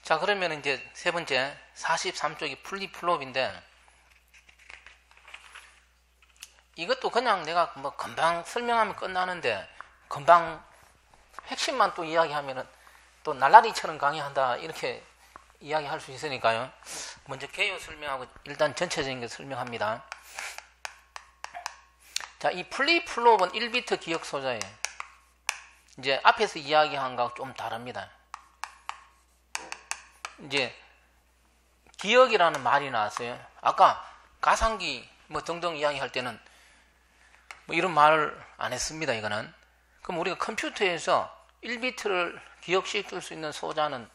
자, 그러면 이제 세 번째 43쪽이 플립플롭인데, 이것도 그냥 내가 뭐 금방 설명하면 끝나는데 금방 핵심만 또 이야기하면은 또 날라리처럼 강의한다 이렇게 이야기할 수 있으니까요. 먼저 개요 설명하고 일단 전체적인 거 설명합니다. 자, 이 플립플롭은 1비트 기억 소자예요. 이제 앞에서 이야기한 거하고 좀 다릅니다. 이제 기억이라는 말이 나왔어요. 아까 가상기 뭐 등등 이야기할 때는 뭐 이런 말을 안 했습니다. 이거는. 그럼 우리가 컴퓨터에서 1비트를 기억시킬 수 있는 소자는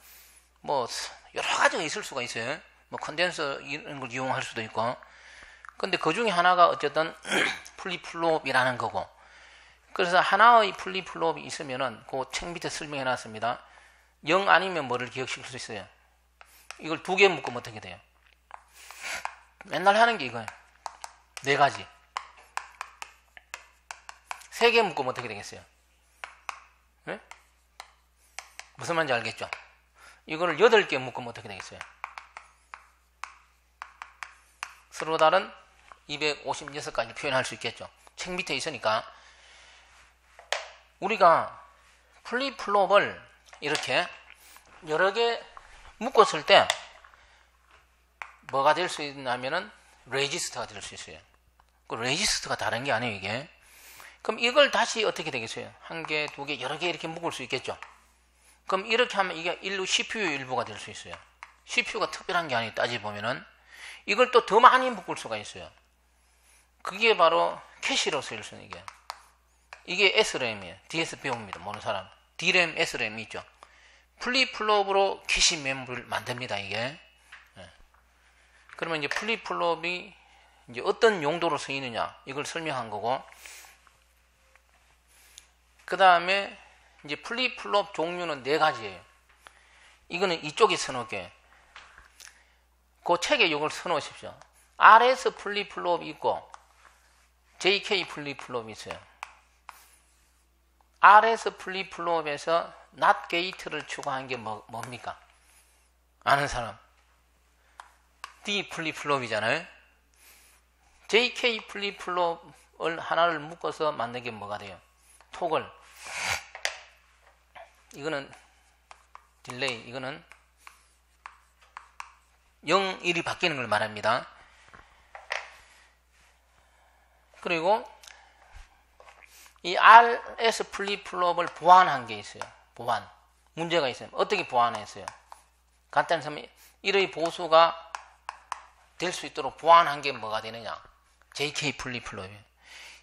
뭐 여러 가지가 있을 수가 있어요. 뭐 컨덴서 이런 걸 이용할 수도 있고. 근데 그 중에 하나가 어쨌든 플립플롭이라는 거고. 그래서 하나의 플립플롭이 있으면은 그 책 밑에 설명해 놨습니다. 0 아니면 뭐를 기억시킬 수 있어요. 이걸 2개 묶으면 어떻게 돼요? 맨날 하는 게 이거예요. 4가지. 3개 묶으면 어떻게 되겠어요? 네? 무슨 말인지 알겠죠? 이거를 8개 묶으면 어떻게 되겠어요? 서로 다른 256가지 표현할 수 있겠죠. 책 밑에 있으니까. 우리가 플립플롭을 이렇게 여러 개 묶었을 때 뭐가 될 수 있냐면은 레지스터가 될 수 있어요. 그 레지스터가 다른 게 아니에요, 이게. 그럼 이걸 다시 어떻게 되겠어요? 1개, 2개, 여러 개 이렇게 묶을 수 있겠죠. 그럼 이렇게 하면 이게 CPU 일부가 될 수 있어요. CPU가 특별한 게 아니에요, 따지보면은. 이걸 또 더 많이 묶을 수가 있어요. 그게 바로 캐시로 쓰일 수 있는 게. 이게 SRAM이에요. DS 배웁니다, 모르는 사람. DRAM, SRAM 있죠. 플립플롭으로 캐시 메모리를 만듭니다, 이게. 그러면 이제 플립플롭이 이제 어떤 용도로 쓰이느냐, 이걸 설명한 거고. 그 다음에 이제 플립플롭 종류는 4가지예요. 이거는 이쪽에 써놓을게요. 그 책에 이걸 써놓으십시오. RS 플립플롭이 있고 JK 플립플롭이 있어요. RS 플립플롭에서 NOT 게이트를 추가한 게 뭡니까? 아는 사람? D 플립플롭이잖아요. JK 플립플롭을 하나를 묶어서 만든 게 뭐가 돼요? 토글. 이거는 딜레이. 이거는 0, 1이 바뀌는 걸 말합니다. 그리고 이 RS 플립플롭을 보완한 게 있어요. 보완. 문제가 있어요. 어떻게 보완했어요? 간단히 설명, 1의 보수가 될 수 있도록 보완한 게 뭐가 되느냐? JK 플립플롭이에요.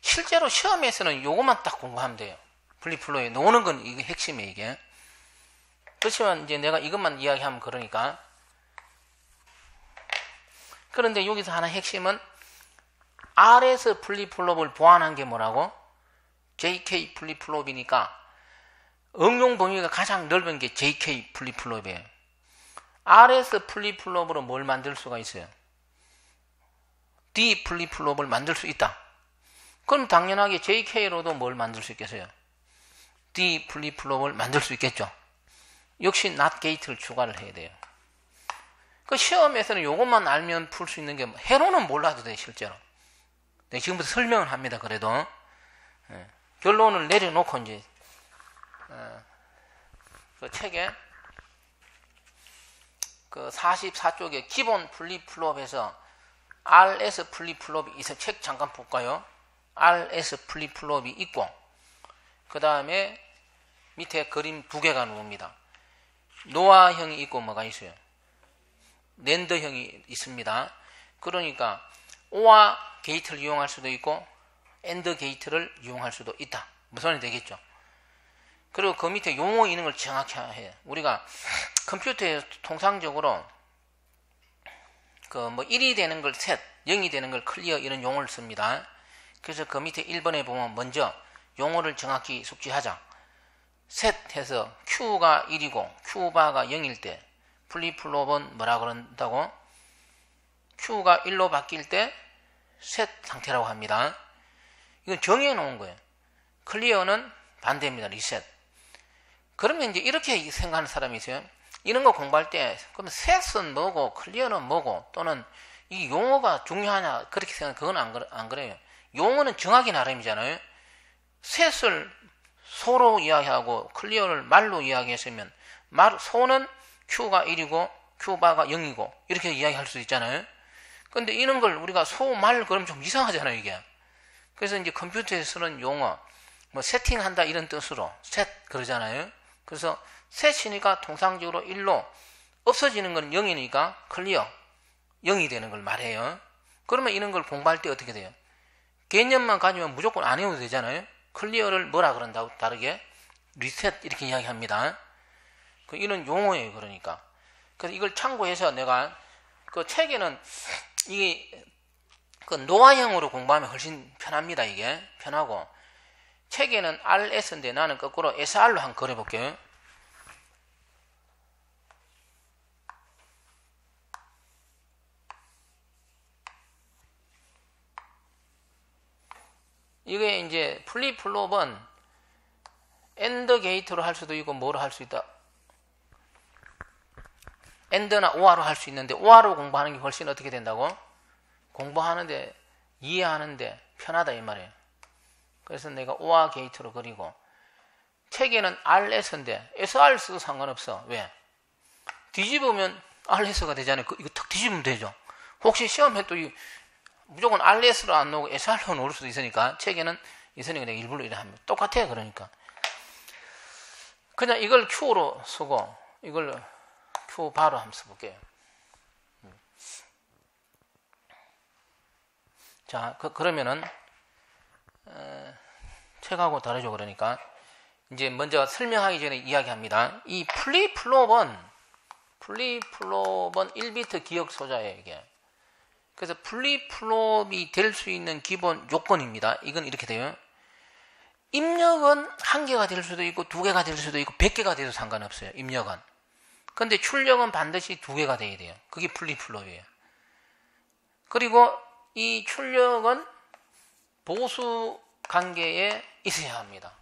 실제로 시험에서는 요것만 딱 공부하면 돼요. 플립플롭에 나오는 건 이게 핵심이에요, 이게. 그렇지만 이제 내가 이것만 이야기하면 그러니까. 그런데 여기서 하나 핵심은 RS 플립플롭을 보완한 게 뭐라고? JK 플립플롭이니까 응용 범위가 가장 넓은 게 JK 플립플롭이에요. RS 플립플롭으로 뭘 만들 수가 있어요? D 플립플롭을 만들 수 있다. 그럼 당연하게 JK로도 뭘 만들 수 있겠어요? D 플립플롭을 만들 수 있겠죠. 역시 NOT 게이트를 추가를 해야 돼요. 그 시험에서는 이것만 알면 풀 수 있는 게 해로는 몰라도 돼, 실제로. 네, 지금부터 설명을 합니다. 그래도 결론을 내려놓고 이제 그 책에 그 44쪽에 기본 플립플롭에서 RS 플립플롭이 있어. 책 잠깐 볼까요? RS 플립플롭이 있고 그 다음에 밑에 그림 2개가 나옵니다. 노아형이 있고 뭐가 있어요? 낸더형이 있습니다. 그러니까 OR 게이트를 이용할 수도 있고 AND 게이트를 이용할 수도 있다. 무슨 말이 되겠죠? 그리고 그 밑에 용어 있는 걸 정확히 해요. 우리가 컴퓨터에서 통상적으로 그 뭐 1이 되는 걸 셋, 0이 되는 걸 클리어 이런 용어를 씁니다. 그래서 그 밑에 1번에 보면 먼저 용어를 정확히 숙지하자. 셋 해서 Q가 1이고 Q바가 0일 때 플립플롭은 뭐라 그런다고? Q가 1로 바뀔 때 셋 상태라고 합니다. 이건 정의해 놓은 거예요. 클리어는 반대입니다. 리셋. 그러면 이제 이렇게 생각하는 사람이 있어요. 이런 거 공부할 때 그럼 셋은 뭐고 클리어는 뭐고 또는 이 용어가 중요하냐 그렇게 생각 그건 안 그래요. 용어는 정하기 나름이잖아요. 셋을 소로 이야기하고 클리어를 말로 이야기했으면 소는 Q가 1이고 Q바가 0이고 이렇게 이야기할 수 있잖아요. 근데 이런 걸 우리가 소, 말 그러면 좀 이상하잖아요, 이게. 그래서 이제 컴퓨터에 쓰는 용어, 뭐 세팅한다 이런 뜻으로 셋 그러잖아요. 그래서 셋이니까 통상적으로 1로 없어지는 건 0이니까 클리어 0이 되는 걸 말해요. 그러면 이런 걸 공부할 때 어떻게 돼요? 개념만 가지면 무조건 안 해도 되잖아요. 클리어를 뭐라 그런다고 다르게 리셋 이렇게 이야기합니다. 이런 용어예요. 그러니까 그래서 이걸 참고해서 내가 그 책에는 이게 그 노화형으로 공부하면 훨씬 편합니다. 이게 편하고 책에는 RS인데 나는 거꾸로 SR로 한번 그려볼게요. 이게 이제 플립플롭은 엔드 게이트로 할 수도 있고 뭐로 할 수 있다. 엔드나 OR로 할 수 있는데 OR로 공부하는 게 훨씬 어떻게 된다고? 공부하는데 이해하는데 편하다 이 말이에요. 그래서 내가 OR 게이트로 그리고 책에는 RS인데 SR 써도 상관없어. 왜? 뒤집으면 RS가 되잖아요. 이거 탁 뒤집으면 되죠. 혹시 시험에 또 무조건 RS로 안 나오고 SR로 나올 수도 있으니까 책에는 있으니까 내가 일부러 이래 하면 똑같아요. 그러니까 그냥 이걸 Q로 쓰고 이걸 Q 바로 한번 써볼게요. 자, 그러면은 책하고 다르죠. 그러니까 이제 먼저 설명하기 전에 이야기합니다. 이 플립플롭은 1비트 기억 소자예요. 이게. 그래서 플립플롭이 될 수 있는 기본 요건입니다. 이건 이렇게 돼요. 입력은 1개가 될 수도 있고 2개가 될 수도 있고 100개가 돼도 상관없어요. 입력은. 근데 출력은 반드시 2개가 돼야 돼요. 그게 플립플롭이에요. 그리고 이 출력은 보수 관계에 있어야 합니다.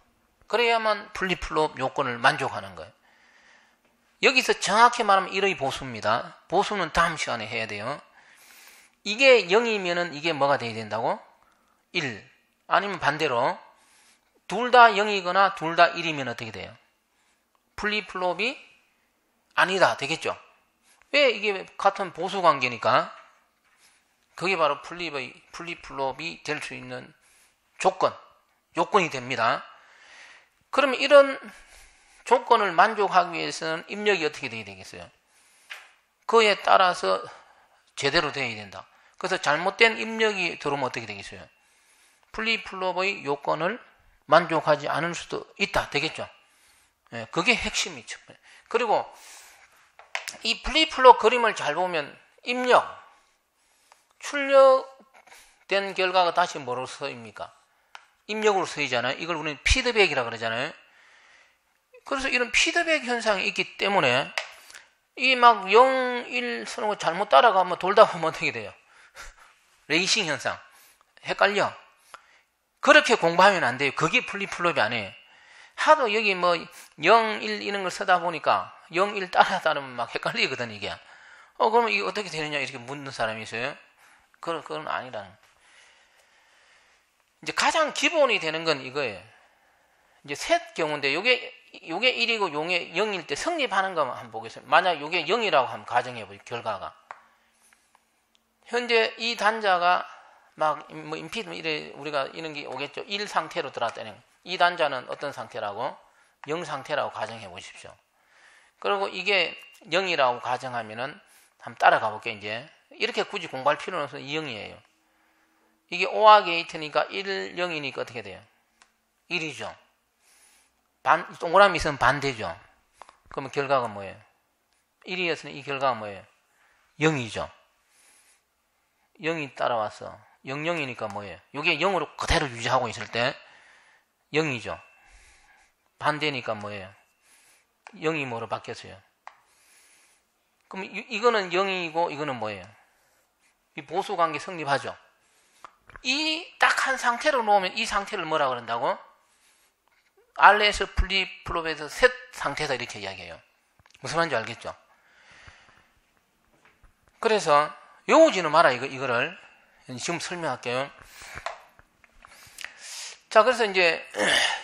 그래야만 플립플롭 요건을 만족하는 거예요. 여기서 정확히 말하면 1의 보수입니다. 보수는 다음 시간에 해야 돼요. 이게 0이면은 이게 뭐가 돼야 된다고? 1. 아니면 반대로 둘 다 0이거나 둘 다 1이면 어떻게 돼요? 플립플롭이 아니다 되겠죠? 왜? 이게 같은 보수 관계니까. 그게 바로 플립플롭이 될 수 있는 요건이 됩니다. 그러면 이런 조건을 만족하기 위해서는 입력이 어떻게 돼야 되겠어요? 그에 따라서 제대로 돼야 된다. 그래서 잘못된 입력이 들어오면 어떻게 되겠어요? 플립플롭의 요건을 만족하지 않을 수도 있다. 되겠죠? 예, 그게 핵심이죠. 그리고 이 플립플롭 그림을 잘 보면 입력, 출력된 결과가 다시 뭐로 쓰입니까? 입력으로 쓰이잖아요. 이걸 우리는 피드백이라고 그러잖아요. 그래서 이런 피드백 현상이 있기 때문에 이 막 0, 1 쓰는 거 잘못 따라가면 돌다 보면 어떻게 돼요? 레이싱 현상. 헷갈려. 그렇게 공부하면 안 돼요. 그게 플립플롭이 아니에요. 하도 여기 뭐 0, 1 이런 걸 쓰다 보니까 0, 1 따르면 막 헷갈리거든 이게. 그러면 이게 어떻게 되느냐 이렇게 묻는 사람이 있어요. 그건 아니라는. 이제 가장 기본이 되는 건 이거예요. 이제 셋 경우인데 요게 1이고 요게 0일 때 성립하는 것만 한번 보겠습니다. 만약 요게 0이라고 한번 가정해 보죠. 결과가. 현재 이 단자가 막 뭐 인피드 이래 우리가 이런 게 오겠죠. 1 상태로 들어왔다는 이 단자는 어떤 상태라고? 0 상태라고 가정해 보십시오. 그리고 이게 0이라고 가정하면은 한번 따라가 볼게요. 이제 이렇게 굳이 공부할 필요는 없어요. 0이에요. 이게 OR 게이트니까 1, 0이니까 어떻게 돼요? 1이죠. 동그라미 있으면 반대죠. 그러면 결과가 뭐예요? 1이었으니 이 결과가 뭐예요? 0이죠. 0이 따라왔어. 00이니까 뭐예요? 이게 0으로 그대로 유지하고 있을 때 0이죠. 반대니까 뭐예요? 0이 뭐로 바뀌었어요? 그럼 이거는 0이고 이거는 뭐예요? 이 보수관계 성립하죠. 이 딱 한 상태로 놓으면 이 상태를 뭐라 그런다고? RS 플립플롭에서 셋 상태다 이렇게 이야기해요. 무슨 말인지 알겠죠? 그래서 외우지는 마라 이거를 지금 설명할게요. 자, 그래서 이제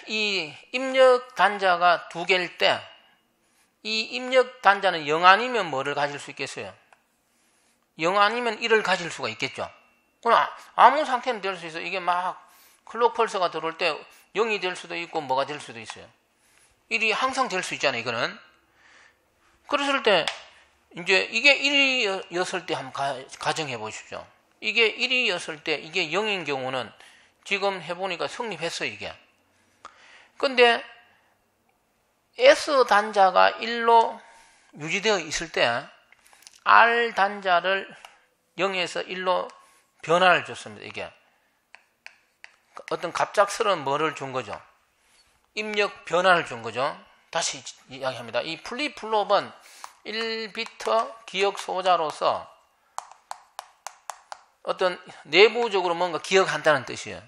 이 입력 단자가 두 개일 때 이 입력 단자는 0 아니면 뭐를 가질 수 있겠어요? 0 아니면 1을 가질 수가 있겠죠. 그럼 아무 상태는 될 수 있어요. 이게 막 클록 펄스가 들어올 때 0이 될 수도 있고 뭐가 될 수도 있어요. 1이 항상 될 수 있잖아요. 이거는. 그랬을 때 이제 이게 1이었을 때 한번 가정해 보십시오. 이게 1이었을 때 이게 0인 경우는 지금 해보니까 성립했어요. 이게. 근데 S 단자가 1로 유지되어 있을 때 R 단자를 0에서 1로 변화를 줬습니다. 이게 어떤 갑작스러운 뭐를 준 거죠? 입력 변화를 준 거죠. 다시 이야기합니다. 이 플립플롭은 1비트 기억 소자로서 어떤 내부적으로 뭔가 기억한다는 뜻이에요.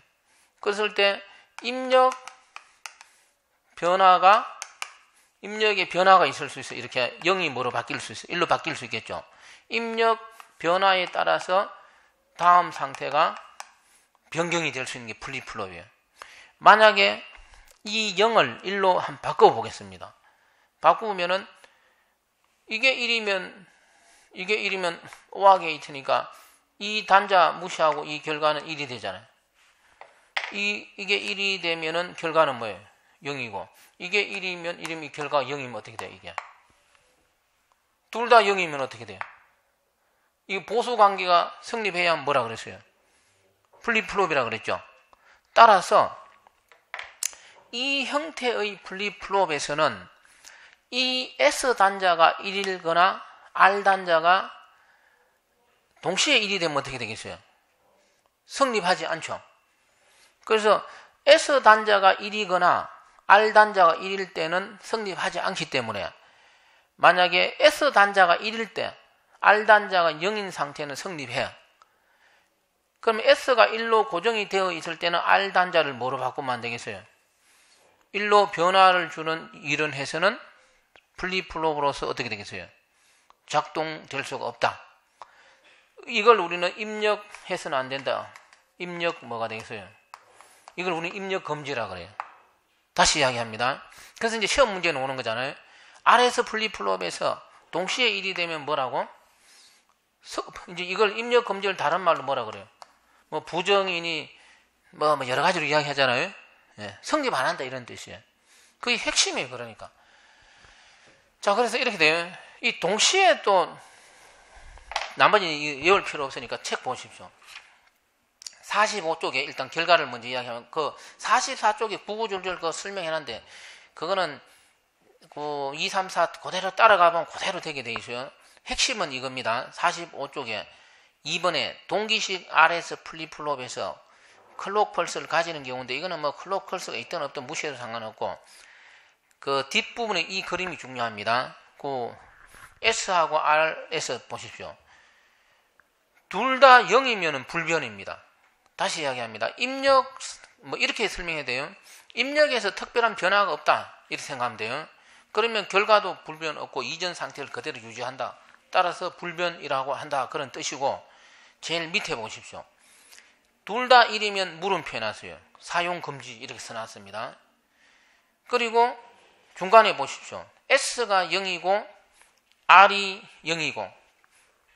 그랬을 때 입력의 변화가 있을 수 있어요. 이렇게 0이 뭐로 바뀔 수 있어요? 1로 바뀔 수 있겠죠. 입력 변화에 따라서 다음 상태가 변경이 될 수 있는 게 플립플롭이에요. 만약에 이 0을 1로 한번 바꿔보겠습니다. 바꾸면은 이게 1이면 OR 게이트니까 이 단자 무시하고 이 결과는 1이 되잖아요. 이게 1이 되면은 결과는 뭐예요? 0이고 이게 1이면 이 결과가 0이면 어떻게 돼요? 이게 둘 다 0이면 어떻게 돼요? 이 보수 관계가 성립해야 뭐라 그랬어요? 플립플롭이라 그랬죠. 따라서 이 형태의 플립플롭에서는 이 S 단자가 1이거나 R 단자가 동시에 1이 되면 어떻게 되겠어요? 성립하지 않죠. 그래서 S 단자가 1이거나 R 단자가 1일 때는 성립하지 않기 때문에 만약에 S 단자가 1일 때 R 단자가 0인 상태는 성립해요. 그럼 S가 1로 고정이 되어 있을 때는 R 단자를 뭐로 바꾸면 안 되겠어요? 1로 변화를 주는 이런 해서는 플립플롭으로서 어떻게 되겠어요? 작동될 수가 없다. 이걸 우리는 입력해서는 안 된다. 입력 뭐가 되겠어요? 이걸 우리는 입력 금지라 그래요. 다시 이야기합니다. 그래서 이제 시험 문제는 오는 거잖아요. R에서 플립플롭에서 동시에 1이 되면 뭐라고? 이제 이걸 입력 금지를 다른 말로 뭐라 그래요? 뭐 부정이니 뭐 여러 가지로 이야기하잖아요. 예, 성립 안 한다 이런 뜻이에요. 그게 핵심이에요. 그러니까. 자, 그래서 이렇게 돼요. 이 동시에 또 나머지 외울 필요 없으니까 책 보십시오. 45쪽에 일단 결과를 먼저 이야기하면 그 44쪽에 구구절절 그 설명해놨는데 그거는 그 2, 3, 4 그대로 따라가보면 그대로 되게 돼 있어요. 핵심은 이겁니다. 45쪽에 2번에 동기식 RS 플립플롭에서 클록 펄스를 가지는 경우인데 이거는 뭐 클록 펄스가 있든 없든 무시해도 상관없고 그 뒷부분에 이 그림이 중요합니다. 그 S하고 RS 보십시오. 둘 다 0이면 불변입니다. 다시 이야기합니다. 입력 뭐 이렇게 설명해야 돼요. 입력에서 특별한 변화가 없다 이렇게 생각하면 돼요. 그러면 결과도 불변 없고 이전 상태를 그대로 유지한다. 따라서 불변이라고 한다 그런 뜻이고 제일 밑에 보십시오. 둘 다 1이면 물음표 해놨어요. 사용 금지 이렇게 써놨습니다. 그리고 중간에 보십시오. S가 0이고 R이 0이고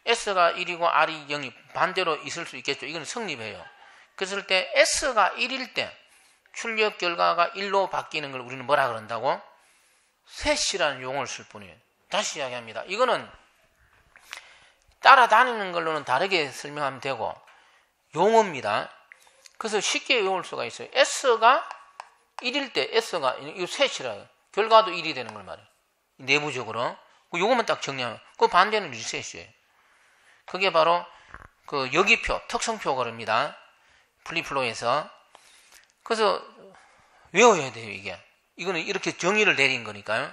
S가 1이고 R이 0이 반대로 있을 수 있겠죠. 이건 성립해요. 그랬을 때 S가 1일 때 출력 결과가 1로 바뀌는 걸 우리는 뭐라 그런다고? 셋이라는 용어를 쓸 뿐이에요. 다시 이야기합니다. 이거는 따라다니는 걸로는 다르게 설명하면 되고 용어입니다. 그래서 쉽게 외울 수가 있어요. S가 1일 때 S가 이거 셋이라요. 결과도 1이 되는 걸 말해요. 내부적으로. 요것만 딱 정리하면 그 반대는 리셋이에요. 그게 바로 그 여기표, 특성표 그럽니다. 플립플롭에서. 그래서 외워야 돼요, 이게. 이거는 이렇게 정의를 내린 거니까요.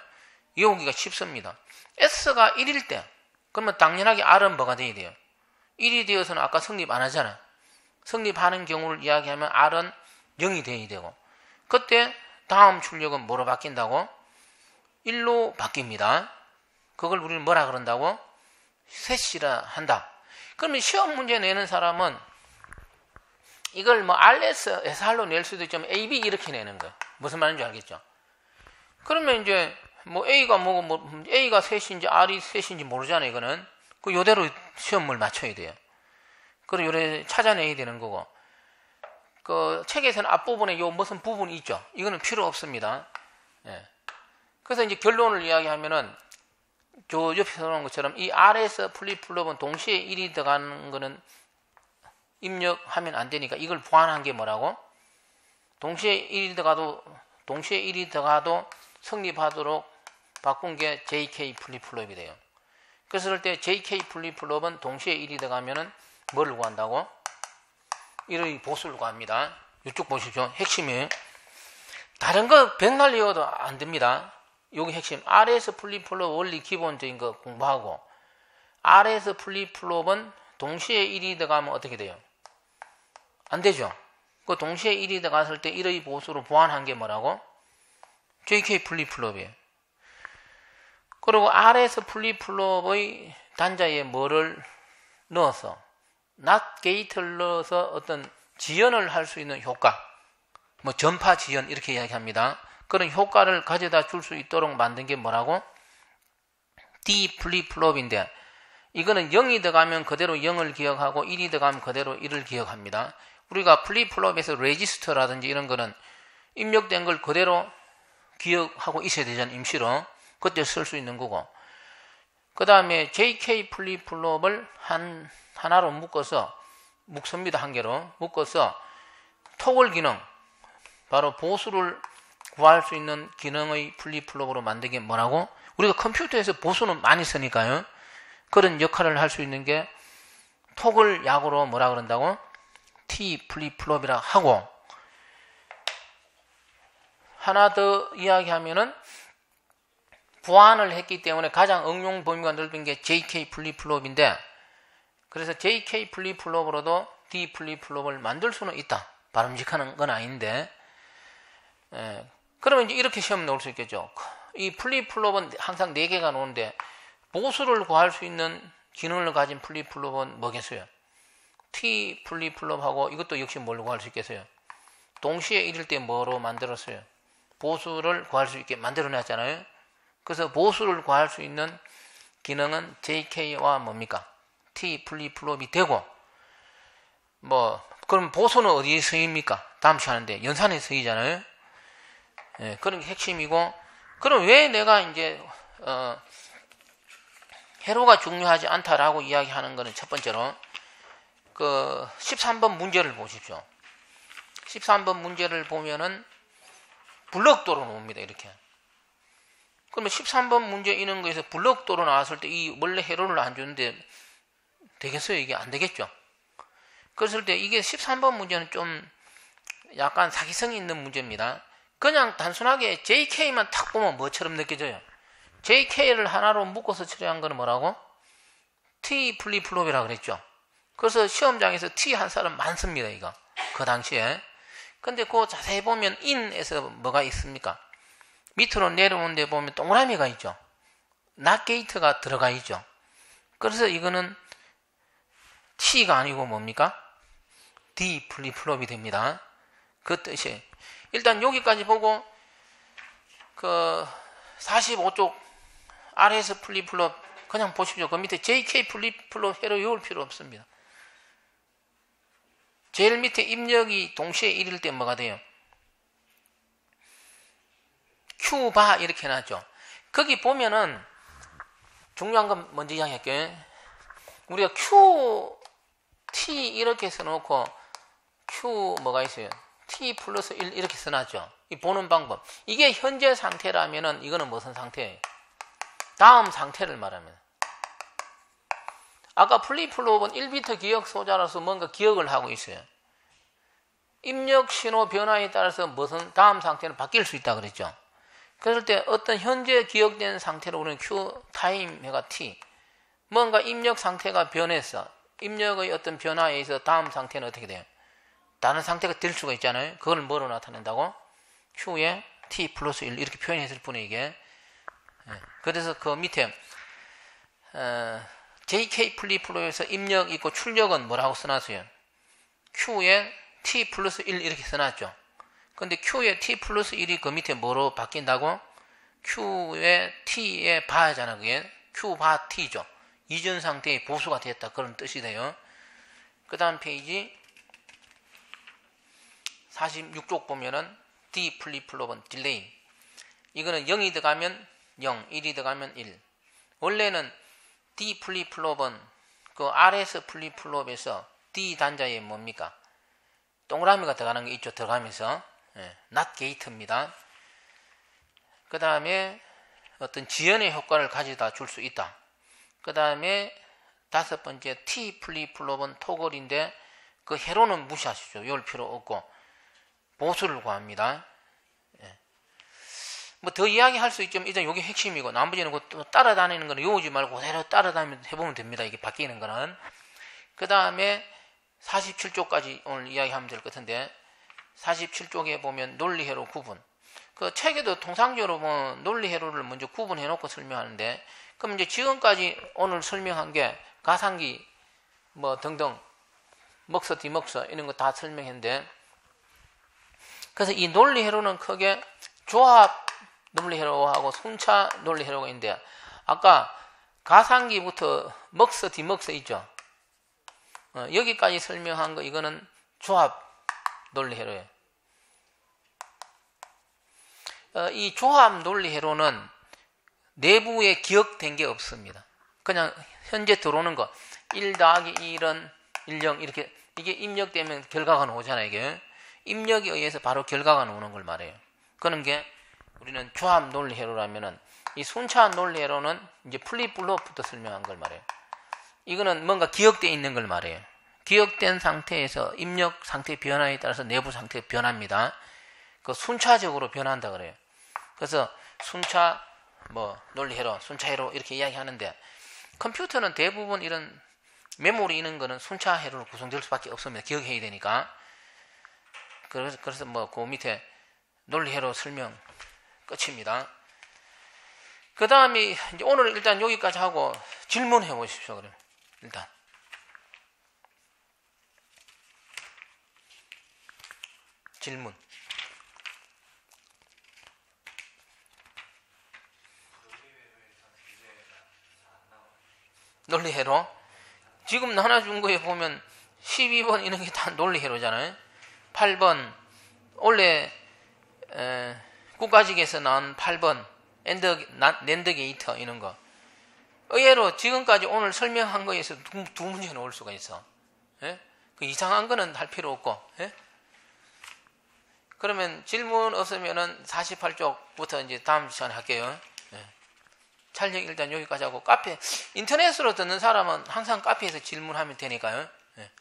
외우기가 쉽습니다. S가 1일 때, 그러면 당연하게 R은 뭐가 돼야 돼요? 1이 되어서는 아까 성립 안 하잖아. 성립하는 경우를 이야기하면 R은 0이 돼야 되고, 그때 다음 출력은 뭐로 바뀐다고? 1로 바뀝니다. 그걸 우리는 뭐라 그런다고? 셋이라 한다. 그러면 시험 문제 내는 사람은 이걸 뭐 RS, SR로 낼 수도 있지만 AB 이렇게 내는 거예요. 무슨 말인지 알겠죠? 그러면 이제 뭐 A가 뭐고 뭐 A가 셋인지 R이 셋인지 모르잖아요. 이거는 그 요대로 시험을 맞춰야 돼요. 그리고 요래 찾아내야 되는 거고. 그 책에서는 앞부분에 요 무슨 부분이 있죠. 이거는 필요 없습니다. 예. 그래서 이제 결론을 이야기하면은 저 옆에 나온 것처럼 이 RS 플립플롭은 동시에 1이 들어가는 거는 입력하면 안 되니까 이걸 보완한 게 뭐라고? 동시에 1이 들어가도 성립하도록 바꾼 게 JK 플립플롭이 돼요. 그래서 그럴 때 JK 플립플롭은 동시에 1이 들어가면은 뭐를 구한다고? 1의 보수를 구합니다. 이쪽 보십시오. 핵심이 다른 거 백날 외워도 안 됩니다. 여기 핵심 RS 플립플롭 원리 기본적인 거 공부하고 RS 플립플롭은 동시에 1이 들어가면 어떻게 돼요? 안 되죠. 그 동시에 1이 들어갔을 때 1의 보수로 보완한 게 뭐라고? JK 플립플롭이에요. 그리고 RS 플립플롭의 단자에 뭐를 넣어서 NOT 게이트를 넣어서 어떤 지연을 할 수 있는 효과, 뭐 전파 지연 이렇게 이야기합니다. 그런 효과를 가져다 줄 수 있도록 만든 게 뭐라고? D 플립플롭인데 이거는 0이 들어가면 그대로 0을 기억하고 1이 들어가면 그대로 1을 기억합니다. 우리가 플립플롭에서 레지스터라든지 이런 거는 입력된 걸 그대로 기억하고 있어야 되잖아요. 임시로. 그때 쓸 수 있는 거고. 그 다음에 JK 플립플롭을 하나로 묶습니다. 한 개로 묶어서 토글 기능, 바로 보수를 구할 수 있는 기능의 플립플롭으로 만든 게 뭐라고? 우리가 컴퓨터에서 보수는 많이 쓰니까요. 그런 역할을 할 수 있는 게 토글 약으로 뭐라 그런다고? T 플립플롭이라 하고, 하나 더 이야기하면은 보완을 했기 때문에 가장 응용 범위가 넓은 게 JK 플립플롭인데, 그래서 JK 플립플롭으로도 D 플립플롭을 만들 수는 있다. 바람직한 건 아닌데, 그러면 이제 이렇게 시험 나올 수 있겠죠. 이 플립플롭은 항상 4개가 나오는데 보수를 구할 수 있는 기능을 가진 플립플롭은 뭐겠어요? T 플립플롭하고 이것도 역시 뭘로 구할 수 있겠어요? 동시에 1일 때 뭐로 만들었어요? 보수를 구할 수 있게 만들어놨잖아요. 그래서 보수를 구할 수 있는 기능은 JK와 뭡니까? T 플립플롭이 되고, 그럼 보수는 어디에 쓰입니까? 다음 시간인데 연산에 쓰이잖아요. 예, 그런 게 핵심이고, 그럼 왜 내가 이제 회로가 중요하지 않다라고 이야기하는 거는 첫 번째로 그 13번 문제를 보십시오. 13번 문제를 보면은 블럭도로 나옵니다. 이렇게. 그러면 13번 문제 이런 거에서 블럭도로 나왔을 때 이 원래 회로를 안 주는데 되겠어요? 이게 안 되겠죠? 그랬을 때 이게 13번 문제는 좀 약간 사기성이 있는 문제입니다. 그냥 단순하게 JK만 탁 보면 뭐처럼 느껴져요? JK를 하나로 묶어서 처리한 거는 뭐라고? T 플립플롭이라고 그랬죠. 그래서 시험장에서 T 한 사람 많습니다. 이거 그 당시에. 근데 그거 자세히 보면 in에서 뭐가 있습니까? 밑으로 내려오는 데 보면 동그라미가 있죠. NOT 게이트가 들어가 있죠. 그래서 이거는 T가 아니고 뭡니까? D 플립플롭이 됩니다. 그 뜻이. 일단 여기까지 보고 그 45쪽 RS 플립플롭 그냥 보십시오. 그 밑에 JK 플립플롭 회로 외울 필요 없습니다. 제일 밑에 입력이 동시에 1일 때 뭐가 돼요? Q바 이렇게 해놨죠. 거기 보면은 중요한 건 먼저 이야기할게요. 우리가 Q, T 이렇게 써놓고 Q 뭐가 있어요? T 플러스 1 이렇게 써놨죠. 이 보는 방법. 이게 현재 상태라면은 이거는 무슨 상태예요? 다음 상태를 말합니다. 아까 플립플롭은 1비트 기억 소자로서 뭔가 기억을 하고 있어요. 입력 신호 변화에 따라서 무슨 다음 상태는 바뀔 수 있다 그랬죠. 그럴 때 어떤 현재 기억된 상태로 우리는 Q 타임 해가 T. 뭔가 입력 상태가 변했어. 입력의 어떤 변화에 의해서 다음 상태는 어떻게 돼요? 다른 상태가 될 수가 있잖아요. 그걸 뭐로 나타낸다고? Q에 T 플러스 1 이렇게 표현했을 뿐이에요. 이게. 그래서 그 밑에 JK 플립플롭에서 입력 있고 출력은 뭐라고 써놨어요? Q에 T 플러스 1 이렇게 써놨죠. 근데 Q에 T 플러스 1이 그 밑에 뭐로 바뀐다고? Q에 T에 바잖아. 그게 Q 바 T죠. 이전 상태의 보수가 됐다. 그런 뜻이 돼요. 그 다음 페이지 46쪽 보면은 D 플립플롭은 딜레이. 이거는 0이 들어가면 0, 1이 들어가면 1. 원래는 D 플립플롭은 그 RS 플립플롭에서 D 단자에 뭡니까? 동그라미가 들어가는 게 있죠. 들어가면서. not gate입니다. 그 다음에 어떤 지연의 효과를 가져다 줄 수 있다. 그 다음에 다섯 번째 T 플립플롭은 토글인데 그 회로는 무시하시죠. 외울 필요 없고 보수를 구합니다. 뭐 더 이야기할 수 있지만 일단 이게 핵심이고 나머지는 또 따라다니는 거는 외우지 말고 그대로 따라다니면서 해보면 됩니다. 이게 바뀌는 거는. 그 다음에 47쪽까지 오늘 이야기하면 될 것 같은데 47쪽에 보면 논리회로 구분. 그 책에도 통상적으로 뭐 논리회로를 먼저 구분해 놓고 설명하는데 그럼 이제 지금까지 오늘 설명한 게 가상기 뭐 등등 먹서 뒤먹서 이런 거 다 설명했는데 그래서 이 논리회로는 크게 조합 논리회로하고 순차 논리회로가 있는데 아까 가상기부터 먹서 뒤먹서 있죠. 여기까지 설명한 거 이거는 조합 논리회로예요. 이 조합 논리회로는 내부에 기억된 게 없습니다. 그냥 현재 들어오는 거 1 더하기 1은 10 이렇게 이게 입력되면 결과가 나오잖아요. 이게 입력에 의해서 바로 결과가 나오는 걸 말해요. 그런 게 우리는 조합 논리회로라면은 이 순차 논리회로는 이제 플립플롭부터 설명한 걸 말해요. 이거는 뭔가 기억되어 있는 걸 말해요. 기억된 상태에서 입력 상태 변화에 따라서 내부 상태 변합니다. 그 순차적으로 변한다 그래요. 그래서 순차 뭐 논리회로, 순차회로 이렇게 이야기하는데 컴퓨터는 대부분 이런 메모리 있는 거는 순차회로로 구성될 수밖에 없습니다. 기억해야 되니까. 그래서 뭐 그 밑에 논리회로 설명 끝입니다. 그 다음에 이제 오늘 일단 여기까지 하고 질문해 보십시오. 그러면 일단 질문. 논리회로 지금 하나 준 거에 보면 12번 이런 게 다 논리회로잖아요. 8번 원래 국가직에서 나온 8번 낸드 게이터 이런 거 의외로 지금까지 오늘 설명한 거에서 두 문제 나올 수가 있어. 예? 그 이상한 거는 할 필요 없고. 예? 그러면 질문 없으면은 48쪽부터 이제 다음 시간에 할게요. 예. 촬영 일단 여기까지 하고 카페 인터넷으로 듣는 사람은 항상 카페에서 질문하면 되니까요. 예.